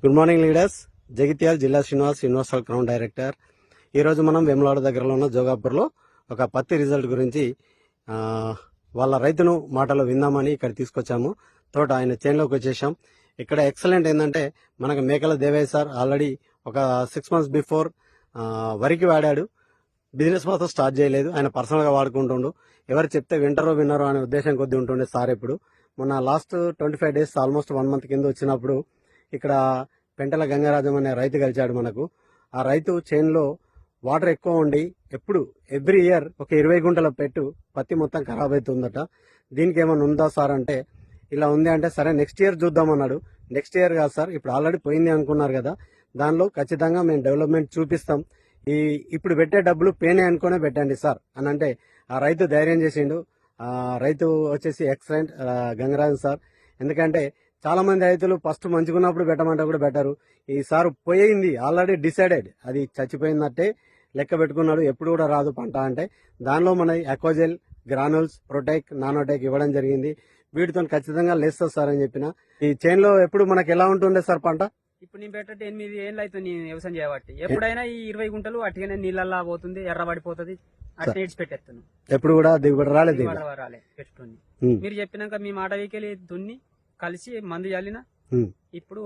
Good morning leaders. Jagtial జిల్లా Srinivas universal crown director. ఈరోజు మనం వేములవాడ దగ్గరలో ఉన్న జోగాపూర్లో ఒక పత్తి రిజల్ట్ గురించి వాళ్ళ రైతును మాటలో విందామని ఇక్కడ తీసుకొచ్చాము. తోట ఆయన చేన్లోకి వచ్చేసాం. ఇక్కడ ఎక్సలెంట్ ఏంటంటే మనకు మేకల దేవయ్య సార్ ఆల్రెడీ ఒక 6 months బిఫోర్ వరికి వాడాడు. బిజినెస్ మాత్రం స్టార్ట్ చేయలేదు, ఆయన పర్సనల్గా వాడుకుంటుండు. ఎవరు చెప్తే వినరో అనే ఉద్దేశం కొద్ది ఉంటుండే సార్. ఇప్పుడు మొన్న లాస్ట్ 25 days ఆల్మోస్ట్ 1 month కింద వచ్చినప్పుడు ఇక్కడ పెంటల గంగరాజం అనే రైతు కలిచాడు మనకు. ఆ రైతు చేన్లో వాటర్ ఎక్కువ ఉండి ఎవ్రీ ఇయర్ ఒక 20 గుంటల పెట్టు పత్తి మొత్తం ఖరాబ్ అవుతుందట. దీనికి ఏమైనా ఉందా సార్ అంటే ఇలా ఉంది అంటే సరే నెక్స్ట్ ఇయర్ చూద్దామన్నాడు. నెక్స్ట్ ఇయర్ కాదు సార్, ఇప్పుడు ఆల్రెడీ పోయింది అనుకున్నారు కదా, దానిలో ఖచ్చితంగా మేము డెవలప్మెంట్ చూపిస్తాం. ఇప్పుడు పెట్టే డబ్బులు పేనే అనుకునే పెట్టండి సార్ అని అంటే ఆ రైతు ధైర్యం చేసిండు. ఆ రైతు వచ్చేసి ఎక్సలెంట్ గంగరాజన్ సార్. ఎందుకంటే చాలా మంది రైతులు ఫస్ట్ మంచుకున్నప్పుడు పెట్టమంటే కూడా పెట్టారు. ఈసారి పోయింది ఆల్రెడీ డిసైడెడ్, అది చచ్చిపోయిందంటే లెక్క పెట్టుకున్నాడు. ఎప్పుడు కూడా రాదు పంట అంటే దానిలో మన అక్వాజెల్, గ్రానుల్స్, ప్రొటెక్, నానోటెక్ ఇవ్వడం జరిగింది. వీటితో ఖచ్చితంగా లేస్తుంది సార్ అని చెప్పిన. ఈ చైన్ లో ఎప్పుడు మనకి ఎలా ఉంటుండే సార్ పంట? ఇప్పుడు నేను పెట్టే 8 ఏళ్ళు అవుతుంది నేను వ్యవసాయం చేయబట్టి. ఎప్పుడైనా ఈ 20 గుంటలు అట్టిగానే నీళ్ళల్లా పోతుంది, ఎర్రబడిపోతుంది, అట్లా ఇడిచి పెట్టేస్తాను. ఎప్పుడు కూడా దిగుబడి రాలేదు పెట్టుకుని మీరు చెప్పినాక మీ మాట వీకెళ్ళి దున్ని కలిసి మందు చల్లిన ఇప్పుడు